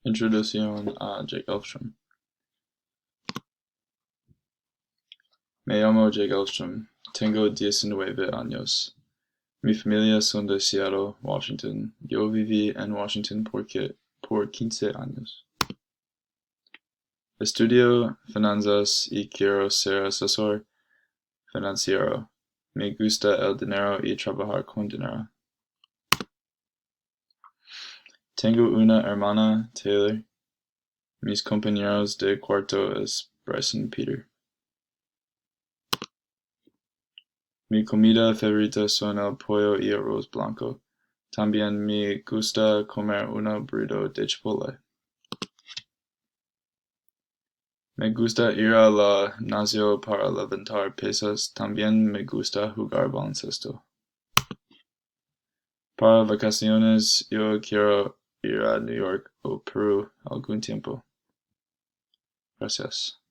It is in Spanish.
Introducción a Jake Elfstrom. Me llamo Jake Elfstrom. Tengo 19 años. Mi familia son de Seattle, Washington. Yo viví en Washington por 15 años. Estudio finanzas y quiero ser asesor financiero. Me gusta el dinero y trabajar con dinero. Tengo una hermana, Taylor. Mis compañeros de cuarto es Bryson y Peter. Mi comida favorita son el pollo y arroz blanco. También me gusta comer un burrito de Chipotle. Me gusta ir a la gimnasio para levantar pesas. También me gusta jugar baloncesto. Para vacaciones, yo quiero ir a New York o Perú algún tiempo. Gracias.